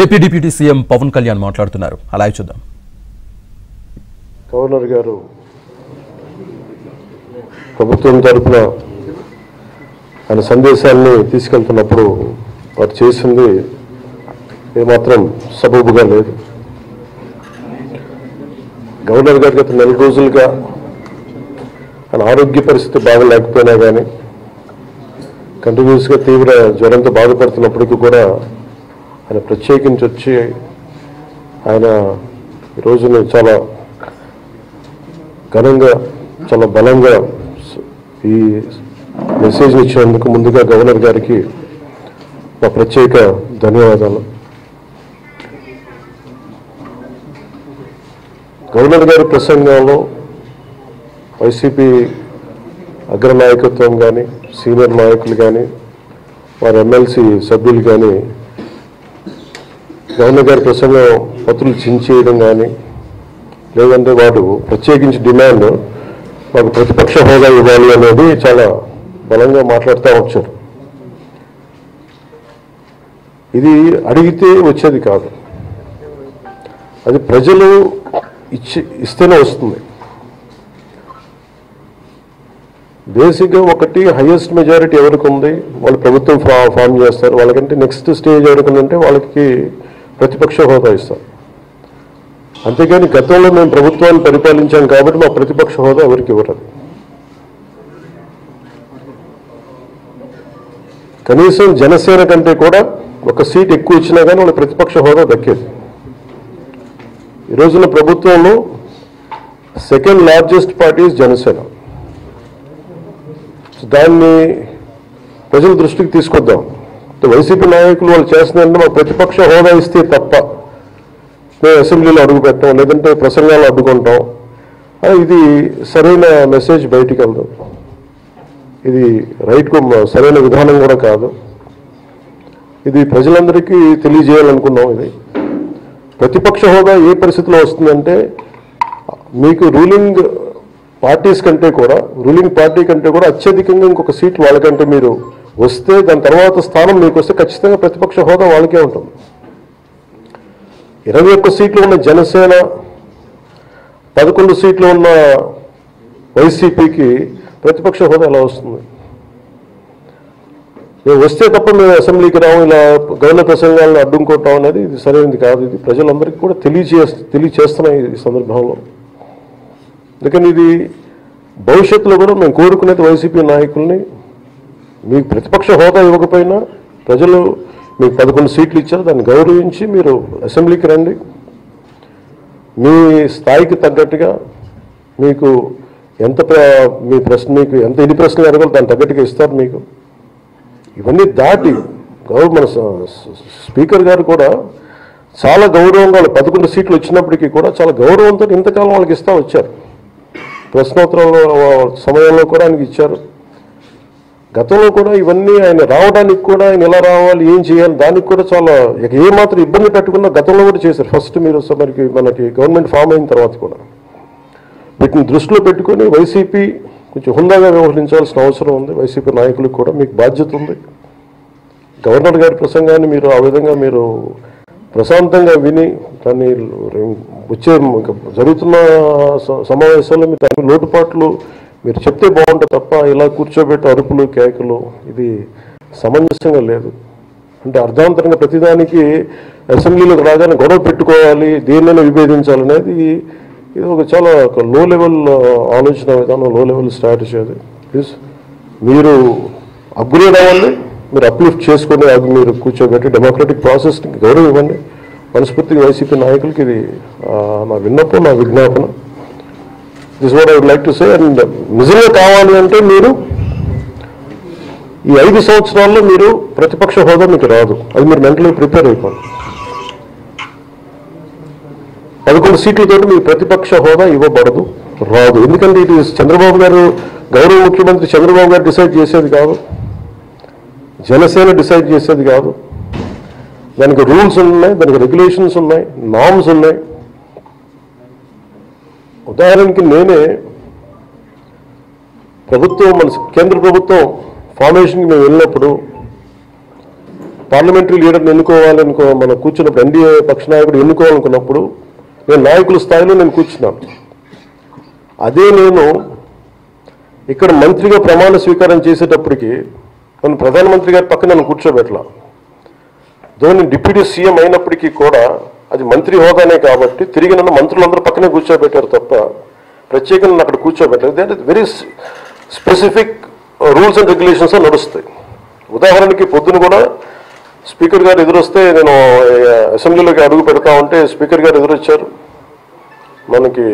AP deputy CM Pawan Kalyan మాట్లాడుతున్నారు. అలా చూద్దాం. గవర్నర్ గారు ప్రభుత్వం తరఫున ఆయన సందేశాన్ని తీసుకెళ్తున్నప్పుడు వారు చేసింది ఏమాత్రం సబబుగా లేదు. గవర్నర్ గారికి గత నెల రోజులుగా ఆయన ఆరోగ్య పరిస్థితి బాగా లేకపోయినా కానీ కంటిన్యూస్గా తీవ్ర జ్వరంతో బాధపడుతున్నప్పటికీ కూడా ఆయన ప్రత్యేకించి వచ్చి ఆయన ఈరోజుని చాలా ఘనంగా చాలా బలంగా ఈ మెసేజ్ని ఇచ్చినందుకు ముందుగా గవర్నర్ గారికి మా ప్రత్యేక ధన్యవాదాలు. గవర్నర్ గారి ప్రసంగంలో వైసీపీ అగ్రనాయకత్వం కానీ సీనియర్ నాయకులు కానీ వారి ఎమ్మెల్సీ సభ్యులు కానీ గవర్నర్ గారి ప్రసంగం పత్రులు చించేయడం కానీ లేదంటే వారు ప్రత్యేకించి డిమాండ్ మాకు ప్రతిపక్ష హోదా ఇవ్వాలి అనేది చాలా బలంగా మాట్లాడుతూ వచ్చారు. ఇది అడిగితే వచ్చేది కాదు, అది ప్రజలు ఇస్తేనే వస్తుంది. బేసిక్గా ఒకటి హైయెస్ట్ మెజారిటీ ఎవరికి ఉంది వాళ్ళు ప్రభుత్వం ఫామ్ చేస్తారు, వాళ్ళకంటే నెక్స్ట్ స్టేజ్ ఎవరికి ఉంటే వాళ్ళకి ప్రతిపక్ష హోదా ఇస్తారు. అంతేగాని గతంలో మేము ప్రభుత్వాన్ని పరిపాలించాం కాబట్టి మా ప్రతిపక్ష హోదా ఎవరికి ఇవ్వరు. కనీసం జనసేన కంటే కూడా ఒక సీట్ ఎక్కువ ఇచ్చినా కానీ వాళ్ళ ప్రతిపక్ష హోదా దక్కేది. ఈ రోజున ప్రభుత్వంలో సెకండ్ లార్జెస్ట్ పార్టీ జనసేన. దాన్ని ప్రజల దృష్టికి తీసుకొద్దాం. వైసీపీ నాయకులు వాళ్ళు చేస్తున్నారంటే మా ప్రతిపక్ష హోదా ఇస్తే తప్ప మేము అసెంబ్లీలో అడుగు పెట్టాం లేదంటే ప్రసంగాలు అడ్డుకుంటాం, ఇది సరైన మెసేజ్ బయటికి వెళ్దాం. ఇది సరైన విధానం కూడా కాదు. ఇది ప్రజలందరికీ తెలియజేయాలనుకున్నాం. ఇది ప్రతిపక్ష హోదా ఏ పరిస్థితిలో వస్తుందంటే మీకు రూలింగ్ పార్టీ కంటే కూడా అత్యధికంగా ఇంకొక సీట్లు వాళ్ళకంటే మీరు వస్తే దాని తర్వాత స్థానం మీకు వస్తే ఖచ్చితంగా ప్రతిపక్ష హోదా వాళ్ళకే ఉంటుంది. 21 సీట్లు ఉన్న జనసేన 11 సీట్లు ఉన్న వైసీపీకి ప్రతిపక్ష హోదా ఎలా వస్తుంది? మేము వస్తే తప్ప మేము అసెంబ్లీకి రావు, ఇలా గవర్నర్ ప్రసంగాలను అడ్డుకుంటాం అనేది ఇది సరైనది కాదు. ఇది ప్రజలందరికీ కూడా తెలియచేస్తున్నాయి ఈ సందర్భంలో. అందుకని ఇది భవిష్యత్తులో కూడా మేము కోరుకునేది వైసీపీ నాయకుల్ని, మీకు ప్రతిపక్ష హోదా ఇవ్వకపోయినా ప్రజలు మీకు 11 సీట్లు ఇచ్చారు, దాన్ని గౌరవించి మీరు అసెంబ్లీకి రండి. మీ స్థాయికి తగ్గట్టుగా మీకు మీకు ఎన్ని ప్రశ్నలు అడగాలో దాని తగ్గట్టుగా ఇస్తారు మీకు. ఇవన్నీ దాటి మన స్పీకర్ గారు కూడా చాలా గౌరవంగా 11 సీట్లు వచ్చినప్పటికీ కూడా చాలా గౌరవంతో ఇంతకాలం వాళ్ళకి ఇస్తూ వచ్చారు. ప్రశ్నోత్తరాల సమయంలో కూడా ఆయనకి ఇచ్చారు. గతంలో కూడా ఇవన్నీ ఆయన రావడానికి కూడా ఆయన ఎలా రావాలి ఏం చేయాలి దానికి కూడా చాలా ఏమాత్రం ఇబ్బంది పెట్టుకున్నా గతంలో కూడా చేశారు. ఫస్ట్ మీరు మనకి గవర్నమెంట్ ఫామ్ అయిన తర్వాత కూడా వీటిని దృష్టిలో పెట్టుకొని వైసీపీ కొంచెం హుందాగా వ్యవహరించాల్సిన అవసరం ఉంది. వైసీపీ నాయకులకు కూడా మీకు బాధ్యత ఉంది. గవర్నర్ గారి ప్రసంగాన్ని మీరు ఆ విధంగా మీరు ప్రశాంతంగా విని దాన్ని జరుగుతున్న సమావేశాల్లో మీరు దాని లోటుపాట్లు మీరు చెప్తే బాగుంటుంది తప్ప ఇలా కూర్చోబెట్టి అరుపులు కేకలు ఇది సమంజసంగా లేదు. అంటే అర్ధాంతరంగా ప్రతిదానికి అసెంబ్లీలోకి రాగానే గొడవ పెట్టుకోవాలి, దేన్నైనా విభేదించాలనేది ఇది చాలా లో లెవెల్ ఆలోచన విధానం, లో లెవెల్ స్ట్రాటజీ. అది మీరు అప్గ్రేడ్ అవ్వాలి, మీరు అప్లిఫ్ట్ చేసుకొని అది మీరు కూర్చోబెట్టి డెమోక్రటిక్ ప్రాసెస్కి గౌరవం ఇవ్వండి. మనస్ఫూర్తిగా వైసీపీ నాయకులకి ఇది నా విన్నపం, నా విజ్ఞాపన. This what I would like to say. And నిజంగా కావాలి అంటే మీరు ఈ 5 సంవత్సరాల్లో మీరు ప్రతిపక్ష హోదా మీకు రాదు, అది మీరు మెంటల్గా ప్రిపేర్ అయిపోండి. 11 సీట్లతో మీరు ప్రతిపక్ష హోదా ఇవ్వబడదు, రాదు. ఎందుకంటే ఇది చంద్రబాబు గారు గౌరవ ముఖ్యమంత్రి చంద్రబాబు గారు డిసైడ్ చేసేది కాదు, జనసేన డిసైడ్ చేసేది కాదు. దానికి రూల్స్ ఉన్నాయి, దానికి రెగ్యులేషన్స్ ఉన్నాయి, నామ్స్ ఉన్నాయి. ఉదాహరణకి నేనే ప్రభుత్వం మన కేంద్ర ప్రభుత్వం ఫార్మేషన్కి మేము వెళ్ళినప్పుడు పార్లమెంటరీ లీడర్ని ఎన్నుకోవాలనుకో మనం కూర్చున్నప్పుడు ఎన్డీఏ పక్ష నాయకుడు ఎన్నుకోవాలనుకున్నప్పుడు నేను నాయకుల స్థాయిలో నేను కూర్చున్నాను. అదే నేను ఇక్కడ మంత్రిగా ప్రమాణ స్వీకారం చేసేటప్పటికి నన్ను ప్రధానమంత్రి గారి పక్కన నన్ను కూర్చోబెట్టలా. ధోని డిప్యూటీ సీఎం అయినప్పటికీ కూడా అది మంత్రి హోదానే కాబట్టి తిరిగి నన్ను మంత్రులందరూ పక్కనే కూర్చోబెట్టారు తప్ప ప్రత్యేకంగా అక్కడ కూర్చోబెట్టలేదు. అంటే very specific rules and regulations నడుస్తాయి. ఉదాహరణకి పొద్దున కూడా స్పీకర్ గారు ఎదురొస్తే నేను అసెంబ్లీలోకి అడుగు పెడతా ఉంటే స్పీకర్ గారు ఎదురొచ్చారు. మనకి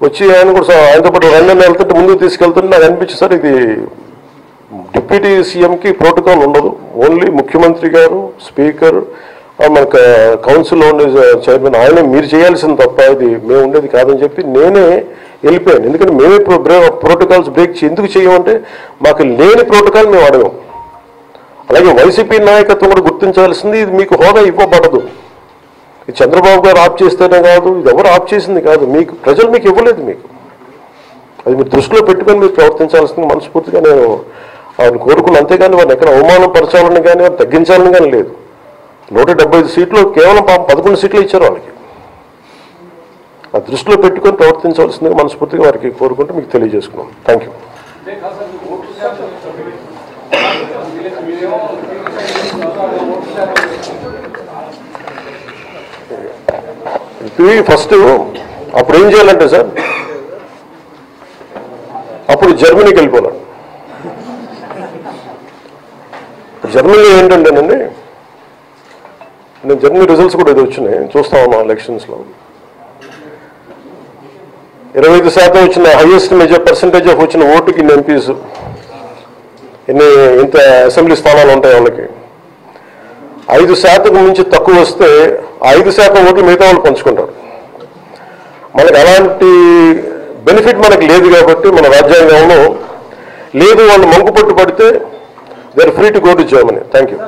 వచ్చి ఆయన కూడా ఆయనతో పాటు రండి వెళ్తుంటే ముందుకు తీసుకెళ్తుంటే నాకు అనిపించింది, సార్ ఇది డిప్యూటీ సీఎంకి ప్రోటోకాల్ ఉండదు, ఓన్లీ ముఖ్యమంత్రి గారు, స్పీకర్, మనకు కౌన్సిల్లో ఉండే చైర్మన్ ఆయనే మీరు చేయాల్సింది తప్ప ఇది మేము ఉండేది కాదని చెప్పి నేనే వెళ్ళిపోయాను. ఎందుకంటే మేమే ప్రోటోకాల్స్ బ్రేక్ ఎందుకు చేయమంటే మాకు లేని ప్రోటోకాల్ మేము అడగాం. అలాగే వైసీపీ నాయకత్వం కూడా గుర్తించాల్సింది, ఇది మీకు హోదా ఇవ్వబడదు. ఇది చంద్రబాబు గారు ఆప్ చేస్తేనే కాదు, ఇది ఎవరు ఆప్ చేసింది కాదు, మీకు ప్రజలు మీకు ఇవ్వలేదు. మీకు అది మీరు దృష్టిలో పెట్టుకొని మీరు ప్రవర్తించాల్సింది మనస్ఫూర్తిగా నేను వారిని కోరుకున్నాను. అంతేగాని వారిని ఎక్కడ అవమానం పరచాలని కానీ వారిని తగ్గించాలని కానీ లేదు. 175 సీట్లు కేవలం 11 సీట్లు ఇచ్చారు వాళ్ళకి. ఆ దృష్టిలో పెట్టుకొని ప్రవర్తించవలసిందిగా మనస్ఫూర్తిగా వారికి కోరుకుంటూ మీకు తెలియజేసుకున్నాను. Thank you. ఫస్ట్ అప్పుడు ఏం చేయాలంటే సార్, అప్పుడు జర్మనీకి వెళ్ళిపోవాలి. జర్మనీలో ఏంటంటేనండి, నేను జర్మనీ రిజల్ట్స్ కూడా ఇది వచ్చినాయి చూస్తా ఉన్నాను. ఎలక్షన్స్లో 25% వచ్చిన హైయెస్ట్ పర్సంటేజ్ ఆఫ్ వచ్చిన ఓటుకి ఇన్ని ఎంపీస్, ఇంత అసెంబ్లీ స్థానాలు ఉంటాయి వాళ్ళకి. 5% మించి తక్కువ వస్తే 5% ఓట్లు మిగతా వాళ్ళు పంచుకుంటారు. మనకి అలాంటి బెనిఫిట్ మనకి లేదు కాబట్టి మన రాజ్యాంగంలో లేదు. వాళ్ళు మంకు పట్టు పడితే they are free to go to Germany. Thank you.